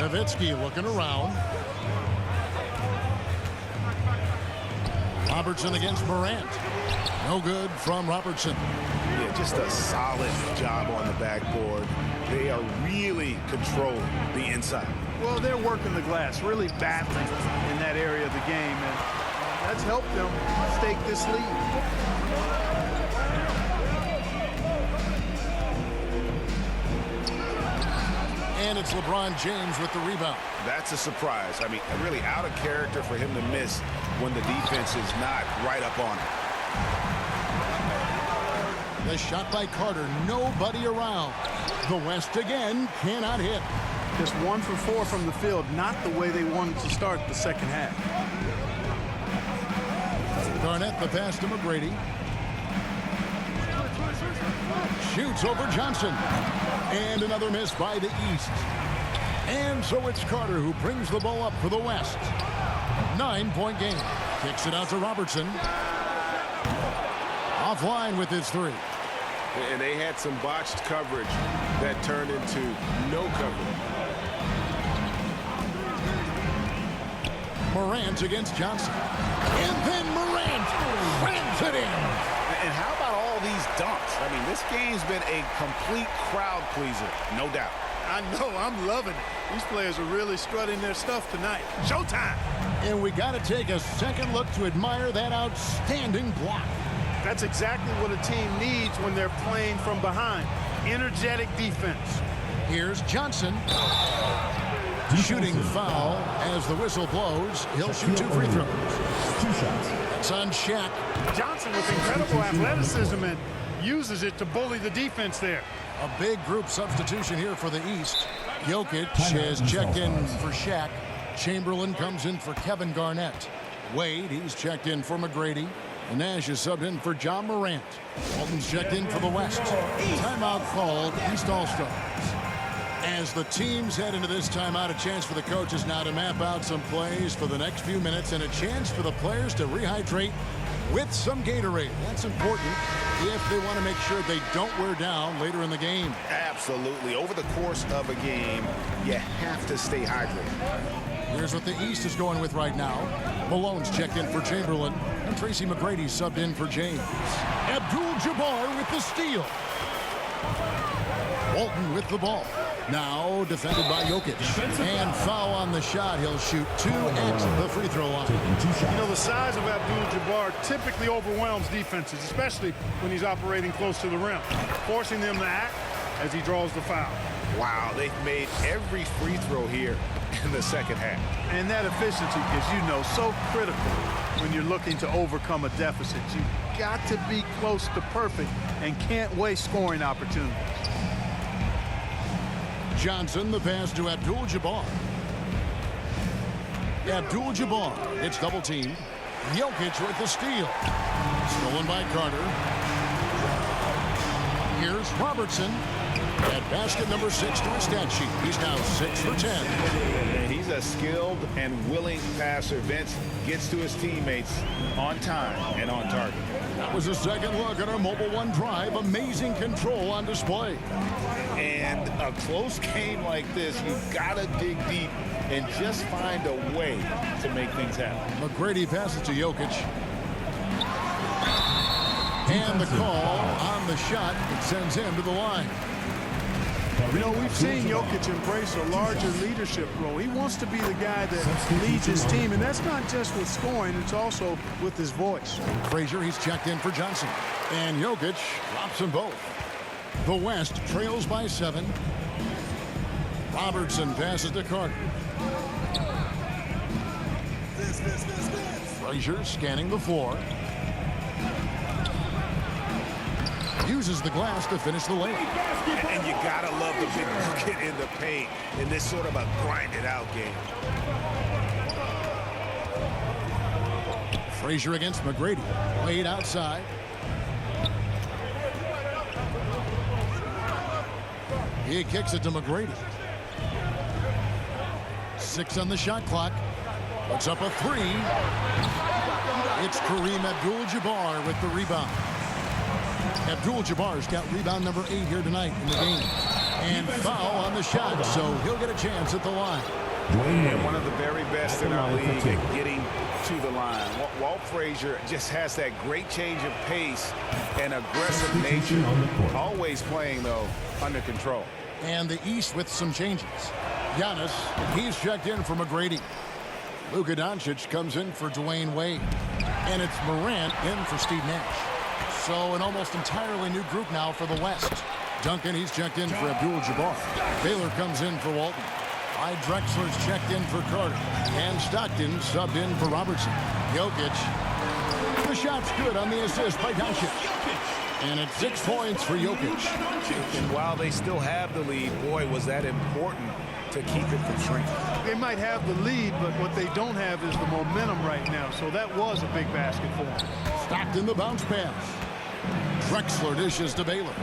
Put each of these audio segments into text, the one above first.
Nowitzki looking around. Robertson against Morant. No good from Robertson. Yeah, just a solid job on the backboard. They are really controlling the inside. Well, they're working the glass, really battling in that area of the game, and that's helped them stake this lead. And it's LeBron James with the rebound. That's a surprise. I mean, really out of character for him to miss when the defense is not right up on him. The shot by Carter, nobody around. The West again cannot hit. Just 1 for 4 from the field, not the way they wanted to start the second half. Garnett the pass to McGrady. Shoots over Johnson. And another miss by the East. And so it's Carter who brings the ball up for the West. 9-point game. Kicks it out to Robertson. Offline with his three. And they had some botched coverage that turned into no coverage. Morant against Johnson. And then Morant rams it in. And how about all these dunks? I mean, this game's been a complete crowd pleaser, no doubt. I know, I'm loving it. These players are really strutting their stuff tonight. Showtime! And we got to take a second look to admire that outstanding block. That's exactly what a team needs when they're playing from behind. Energetic defense. Here's Johnson. Shooting foul as the whistle blows. He'll shoot 2 free throws. 2 shots. It's on Shaq. Johnson with incredible athleticism and uses it to bully the defense there. A big group substitution here for the East. Jokic has checked in for Shaq. Chamberlain comes in for Kevin Garnett. Wade, he's checked in for McGrady. Nash is subbed in for John Morant. Walton's checked in for the West. Timeout called, East All-Stars. As the teams head into this timeout, a chance for the coaches now to map out some plays for the next few minutes and a chance for the players to rehydrate with some Gatorade. That's important if they want to make sure they don't wear down later in the game. Absolutely. Over the course of a game, you have to stay hydrated. Here's what the East is going with right now. Malone's checked in for Chamberlain, and Tracy McGrady subbed in for James. Abdul-Jabbar with the steal. Walton with the ball. Now defended by Jokic. And foul on the shot. He'll shoot 2 at the free throw line. You know, the size of Abdul-Jabbar typically overwhelms defenses, especially when he's operating close to the rim, forcing them to act as he draws the foul. Wow, they've made every free throw here in the second half. And that efficiency is, you know, so critical when you're looking to overcome a deficit. You've got to be close to perfect and can't waste scoring opportunities. Johnson, the pass to Abdul-Jabbar. Abdul-Jabbar, it's double teamed. Jokic with the steal. Stolen by Carter. Here's Robertson. At basket number 6 to his stat sheet. He's now 6 for 10. And he's a skilled and willing passer. Vince gets to his teammates on time and on target. That was a second look at our Mobile One drive. Amazing control on display. And a close game like this, you've got to dig deep and just find a way to make things happen. McGrady passes to Jokic. And the call on the shot. It sends him to the line. You know, we've seen Jokic embrace a larger leadership role. He wants to be the guy that leads his team, and that's not just with scoring, it's also with his voice. Frazier, he's checked in for Johnson. And Jokic drops them both. The West trails by 7. Robertson passes to Carter. Frazier scanning the floor. Uses the glass to finish the lane. And you gotta love the big bucket in the paint in this sort of a grinded out game. Frazier against McGrady. Wade outside. He kicks it to McGrady. 6 on the shot clock. Puts up a 3. It's Kareem Abdul-Jabbar with the rebound. Abdul-Jabbar's got rebound number 8 here tonight in the game. And foul on the shot, so he'll get a chance at the line. And one of the very best in our league at getting to the line. Walt Frazier just has that great change of pace and aggressive nature. Always playing, though, under control. And the East with some changes. Giannis, he's checked in for McGrady. Luka Doncic comes in for Dwayne Wade. And it's Morant in for Steve Nash. So an almost entirely new group now for the West. Duncan, he's checked in for Abdul-Jabbar. Baylor comes in for Walton. Clyde Drexler's checked in for Carter. And Stockton subbed in for Robertson. Jokic. The shot's good on the assist by Doncic. And it's 6 points for Jokic. And while they still have the lead, boy, was that important to keep it from shrinking. They might have the lead, but what they don't have is the momentum right now. So that was a big basket for them. Stockton the bounce pass. Drexler dishes to Baylor.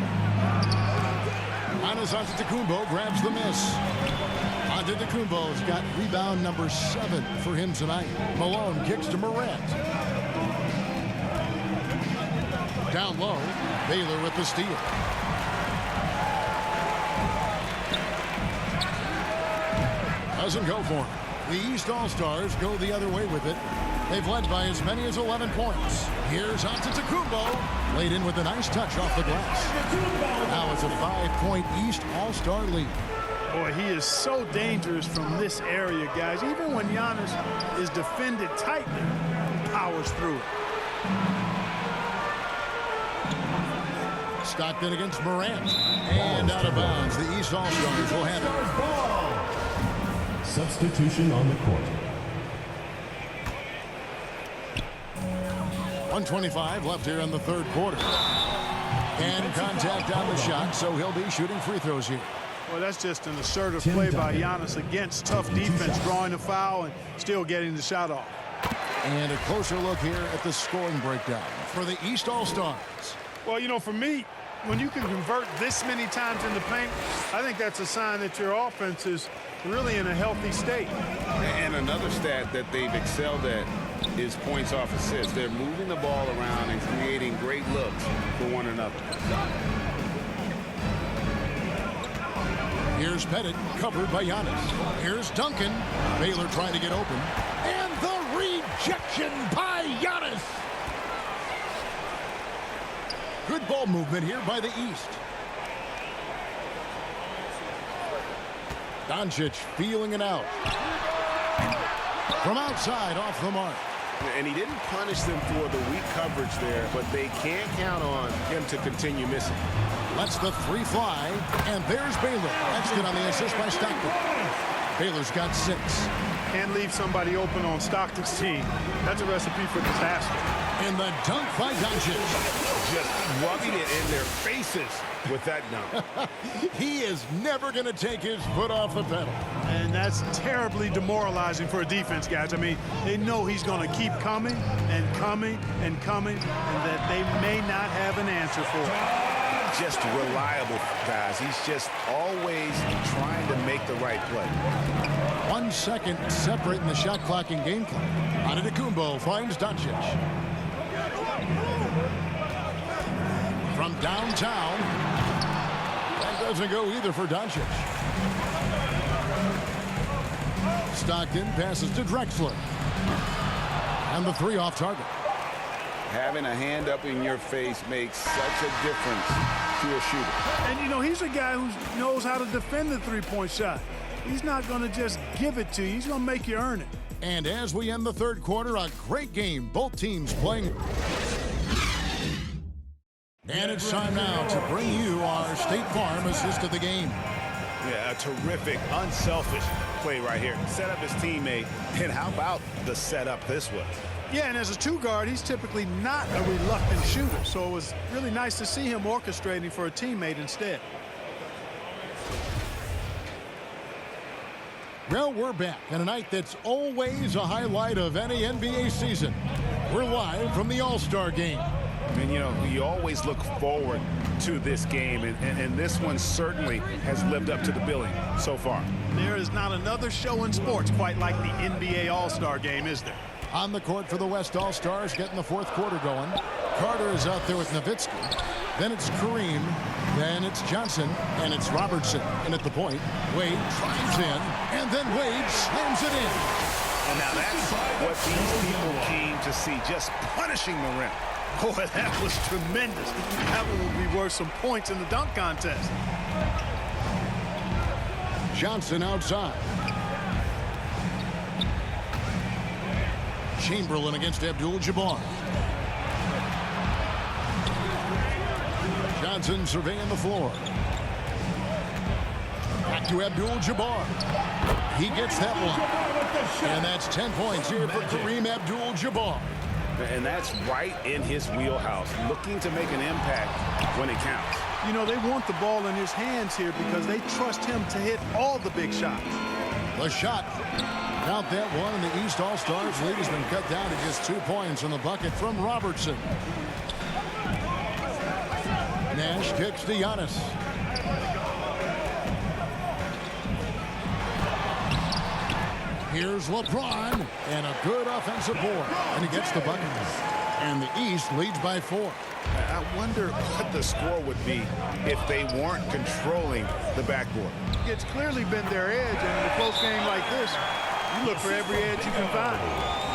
Giannis Antetokounmpo grabs the miss. Antetokounmpo's got rebound number 7 for him tonight. Malone kicks to Morant. Down low, Baylor with the steal. Doesn't go for him. The East All-Stars go the other way with it. They've led by as many as 11 points. Here's Antetokounmpo. Laid in with a nice touch off the glass. Now it's a 5-point East All-Star lead. Boy, he is so dangerous from this area, guys. Even when Giannis is defended tightly, he powers through it. Stockton against Morant. And out of bounds. The East All-Stars will have it. Substitution on the court. 1:25 left here in the third quarter. And contact on the shot, so he'll be shooting free throws here. Well, that's just an assertive play by Giannis against tough defense, drawing a foul and still getting the shot off. And a closer look here at the scoring breakdown for the East All-Stars. Well, you know, for me, when you can convert this many times in the paint, I think that's a sign that your offense is really in a healthy state. And another stat that they've excelled at is points off assists. They're moving the ball around and creating great looks for one another. Here's Pettit, covered by Giannis. Here's Duncan. Baylor trying to get open. And the rejection by Giannis. Good ball movement here by the East. Doncic feeling it out. From outside, off the mark. And he didn't punish them for the weak coverage there, but they can't count on him to continue missing. Lets the 3 fly, and there's Baylor. That's good on the assist by Stockton. Baylor's got 6. Can't leave somebody open on Stockton's team. That's a recipe for disaster. And the dunk by Doncic. Just rubbing it in their faces with that dunk. He is never going to take his foot off the pedal. And that's terribly demoralizing for a defense, guys. I mean, they know he's going to keep coming and coming and coming, and that they may not have an answer for it. Just reliable, guys. He's just always trying to make the right play. 1 second separating the shot clock and game clock. Antetokounmpo finds Doncic. From downtown. That doesn't go either for Doncic. Stockton passes to Drexler. And the 3 off target. Having a hand up in your face makes such a difference to a shooter. And, you know, he's a guy who knows how to defend the three-point shot. He's not going to just give it to you. He's going to make you earn it. And as we end the third quarter, a great game. Both teams playing. And it's time now to bring you our State Farm assist of the game. Yeah, a terrific, unselfish play right here. Set up his teammate. And how about the setup this was? Yeah, and as a 2-guard, he's typically not a reluctant shooter. So it was really nice to see him orchestrating for a teammate instead. Well, we're back on a night that's always a highlight of any NBA season. We're live from the All-Star game. And, you know, we always look forward to this game, and this one certainly has lived up to the billing so far. There is not another show in sports quite like the NBA All-Star game, is there? On the court for the West All-Stars, getting the fourth quarter going. Carter is out there with Nowitzki. Then it's Kareem. Then it's Johnson. And it's Robertson. And at the point, Wade drives in. And then Wade slams it in. And now that's what these people came to see, just punishing the rim. Boy, that was tremendous. That one will be worth some points in the dunk contest. Johnson outside. Chamberlain against Abdul-Jabbar. Johnson surveying the floor. Back to Abdul-Jabbar. He gets that one. And that's 10 points here for Kareem Abdul-Jabbar. And that's right in his wheelhouse, looking to make an impact when it counts. You know, they want the ball in his hands here because they trust him to hit all the big shots. The shot. Count that one, and the East All-Stars lead has been cut down to just 2 points on the bucket from Robertson. Nash kicks to Giannis. Here's LeBron, and a good offensive board, and he gets the bucket. And the East leads by 4. I wonder what the score would be if they weren't controlling the backboard. It's clearly been their edge, and in a close game like this, you look for every edge you can find.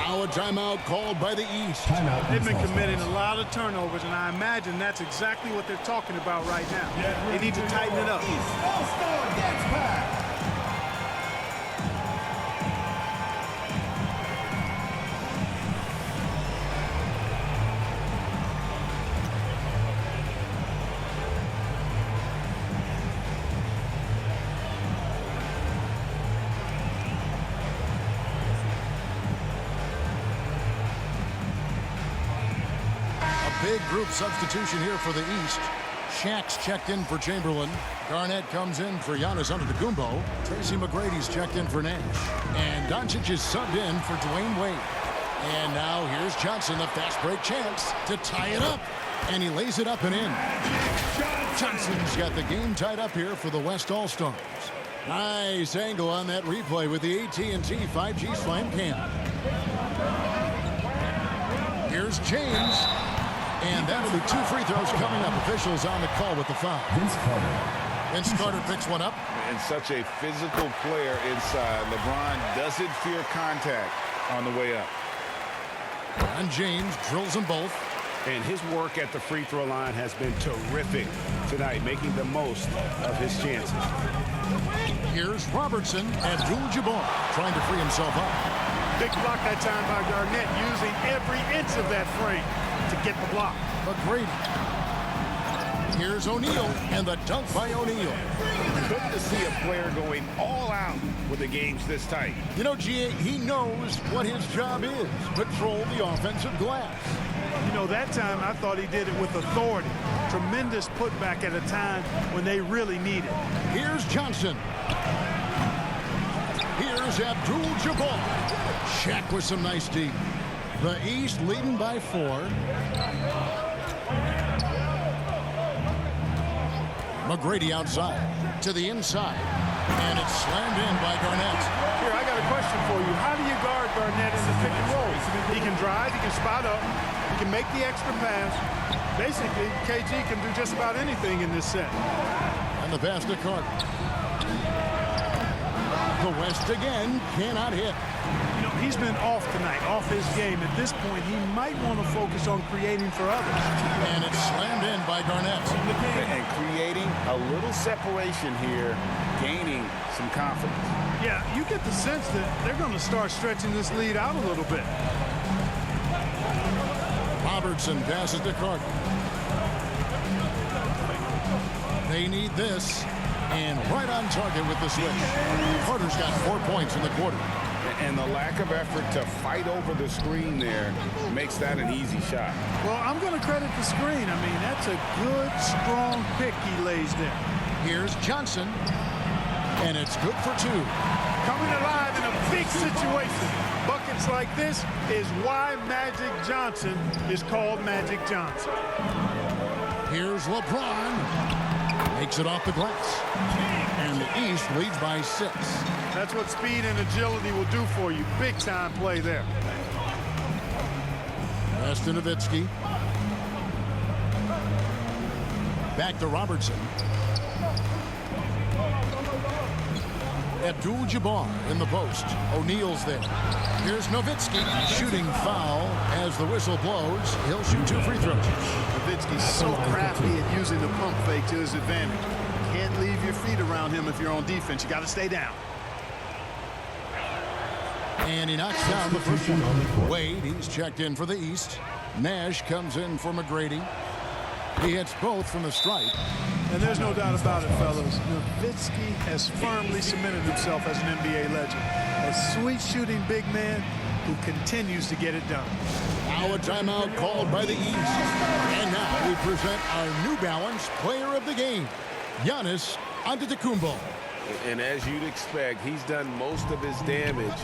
Now a timeout called by the East. They've been committing a lot of turnovers, and I imagine that's exactly what they're talking about right now. They need to tighten it up. All-Star Dance Pass. Big group substitution here for the East. Shaq's checked in for Chamberlain. Garnett comes in for Giannis Antetokounmpo. Tracy McGrady's checked in for Nash. And Doncic is subbed in for Dwayne Wade. And now here's Johnson, the fast break chance to tie it up. And he lays it up and in. Johnson's got the game tied up here for the West All-Stars. Nice angle on that replay with the AT&T 5G Slam Cam. Here's James. And that'll be 2 free throws coming up. Officials on the call with the foul. Vince Carter picks one up. And such a physical player inside. LeBron doesn't fear contact on the way up. And James drills them both. And his work at the free throw line has been terrific tonight, making the most of his chances. Here's Robertson. Abdul-Jabbar trying to free himself up. Big block that time by Garnett, using every inch of that frame to get the block. McGrady. Here's O'Neal, and the dunk by O'Neal. Good to see a player going all out with the games this tight. You know, G.A., he knows what his job is. Patrol the offensive glass. You know, that time I thought he did it with authority. Tremendous putback at a time when they really need it. Here's Johnson. Here's Abdul-Jabbar. Shaq with some nice D. The East leading by 4. McGrady outside to the inside. And it's slammed in by Garnett. Here, I got a question for you. How do you guard Garnett in the pick and roll? He can drive, he can spot up, he can make the extra pass. Basically, KG can do just about anything in this set. And the pass to Carter. The West again cannot hit. You know, he's been off tonight, off his game. At this point, he might want to focus on creating for others. And it's slammed in by Garnett. And creating a little separation here, gaining some confidence. Yeah, you get the sense that they're going to start stretching this lead out a little bit. Robertson passes to Carter. They need this. And right on target with the switch. Carter's got 4 points in the quarter. And the lack of effort to fight over the screen there makes that an easy shot. Well, I'm going to credit the screen. I mean, that's a good, strong pick he lays there. Here's Johnson. And it's good for 2. Coming alive in a big situation. Buckets like this is why Magic Johnson is called Magic Johnson. Here's LeBron. Makes it off the glass. And the East leads by 6. That's what speed and agility will do for you. Big time play there. Pass to Nowitzki. Back to Robertson. Abdul-Jabbar in the post. O'Neal's there. Here's Nowitzki. Shooting foul as the whistle blows. He'll shoot 2 free throws. Nowitzki's so crafty at using the pump fake to his advantage. Can't leave your feet around him if you're on defense. You got to stay down. And he knocks down the first one. Wade, he's checked in for the East. Nash comes in for McGrady. He hits both from the stripe. And there's no doubt about it, fellas. Nowitzki has firmly cemented himself as an NBA legend. A sweet shooting big man who continues to get it done. Now a timeout called by the East. And now we present our New Balance player of the game, Giannis Antetokounmpo. And as you'd expect, he's done most of his damage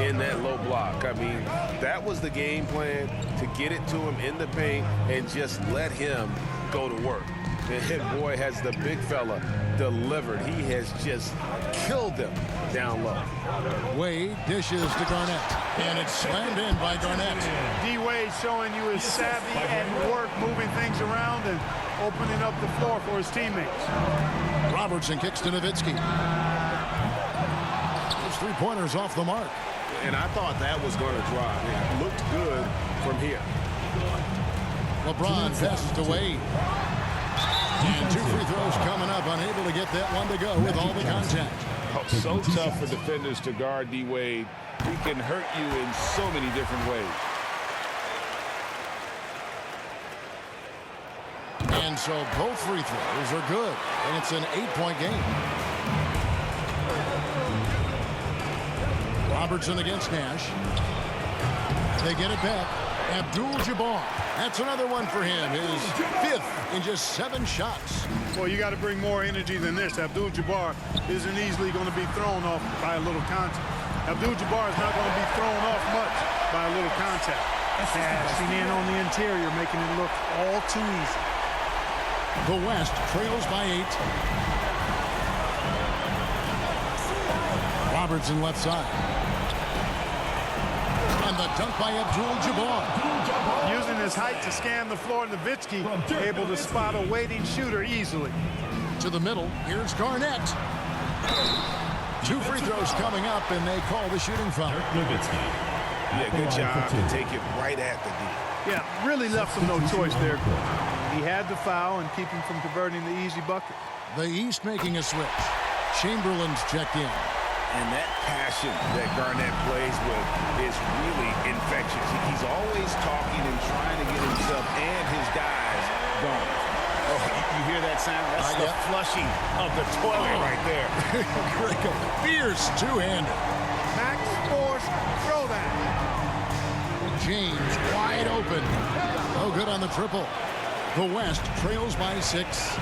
in that low block. I mean, that was the game plan, to get it to him in the paint and just let him go to work. And boy, has the big fella delivered. He has just killed them down low. Wade dishes to Garnett, and it's slammed in by Garnett. D-Wade showing you his savvy and work, moving things around and opening up the floor for his teammates. Robertson kicks to Nowitzki. Those 3-pointers off the mark. And I thought that was going to drop. It looked good from here. LeBron passes to Wade. And 2 free throws coming up, unable to get that one to go with all the contact. Oh, so tough for defenders to guard D-Wade. He can hurt you in so many different ways. And so both free throws are good, and it's an 8-point game. Robertson against Nash. They get it back. Abdul-Jabbar. That's another one for him. His 5th in just 7 shots. Well, you got to bring more energy than this. Abdul-Jabbar isn't easily going to be thrown off by a little contact. Abdul-Jabbar is not going to be thrown off much by a little contact. Passing in on the interior, making it look all too easy. The West trails by 8. Robertson left side. And the dunk by Abdul-Jabbar. Using his height to scan the floor, Nowitzki able to spot a waiting shooter easily. To the middle, here's Garnett. 2 free throws coming up, and they call the shooting foul. Yeah, good job to take it right at the D. Yeah, really left him no choice there. He had the foul and keep him from converting the easy bucket. The East making a switch. Chamberlain's checked in. And that passion that Garnett plays with is really infectious. He's always talking and trying to get himself and his guys going. Oh, you hear that sound? That's the flushing of the toilet right there. Fierce two-hander. Max Force throwdown. James wide open. No good on the triple. The West trails by 6.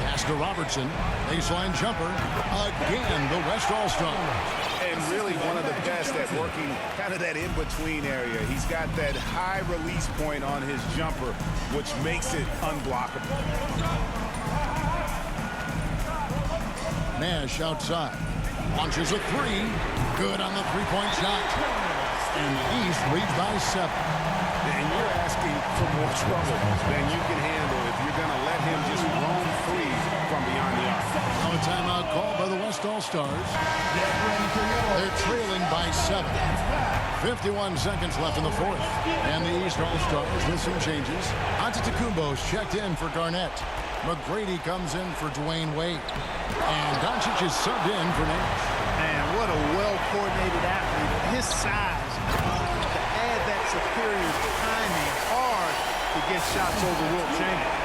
Pass to Robertson. Baseline jumper. Again, the West All-Stars. And really one of the best at working kind of that in-between area. He's got that high release point on his jumper, which makes it unblockable. Nash outside. Launches a 3. Good on the 3-point shot. And the East leads by 7. And you're asking for more trouble than you can handle if you're going to let him just roam free from beyond the arc. Now a timeout called by the West All-Stars. They're trailing by 7. 51 seconds left in the 4th. And the East All-Stars with some changes. Antetokounmpo's checked in for Garnett. McGrady comes in for Dwayne Wade. And Doncic is subbed in for Nash. Man, what a well-coordinated athlete. At his size, to add that superior timing, hard to get shots over Wilt Chamberlain.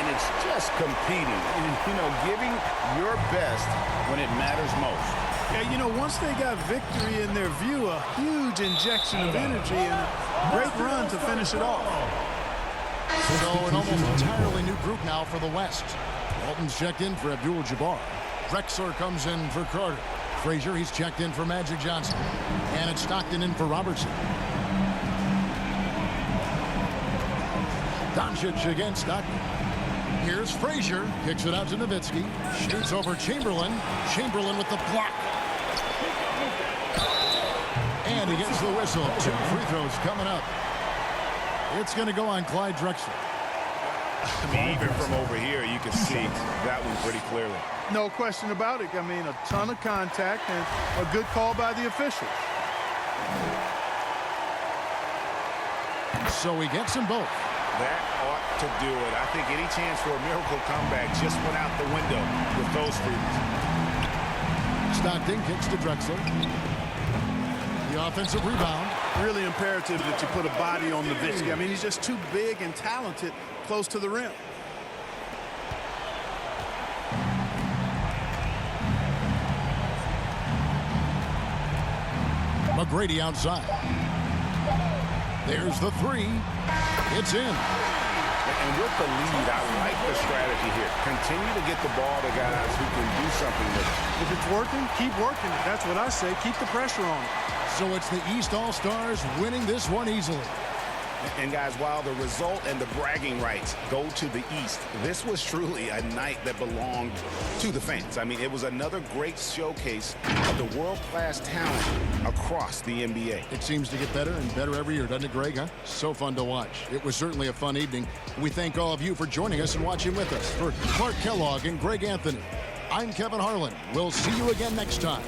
And it's just competing, you know, giving your best when it matters most. Yeah, you know, once they got victory in their view, a huge injection of energy and a great run to finish it off. So an almost entirely new group now for the West. Walton's checked in for Abdul-Jabbar. Drexler comes in for Carter. Frazier, he's checked in for Magic Johnson. And it's Stockton in for Robertson. Doncic against Stockton. Here's Frazier. Kicks it out to Nowitzki. Shoots over Chamberlain. Chamberlain with the block. And he gets the whistle. 2 free throws coming up. It's going to go on Clyde Drexler. I mean, even from over here, you can see that one pretty clearly. No question about it. I mean, a ton of contact and a good call by the official. So he gets them both. That ought to do it. I think any chance for a miracle comeback just went out the window with those freedoms. Stockton kicks to Drexel. The offensive rebound. Really imperative that you put a body on Nowitzki. I mean, he's just too big and talented close to the rim. McGrady outside. There's the three. It's in. And with the lead, I like the strategy here. Continue to get the ball to guys who can do something with it. If it's working, keep working it. That's what I say. Keep the pressure on it. So it's the East All-Stars winning this one easily. And guys, while the result and the bragging rights go to the East, this was truly a night that belonged to the fans. I mean, it was another great showcase of the world-class talent across the NBA. It seems to get better and better every year, doesn't it, Greg? Huh? So fun to watch. It was certainly a fun evening. We thank all of you for joining us and watching with us. For Clark Kellogg and Greg Anthony, I'm Kevin Harlan. We'll see you again next time.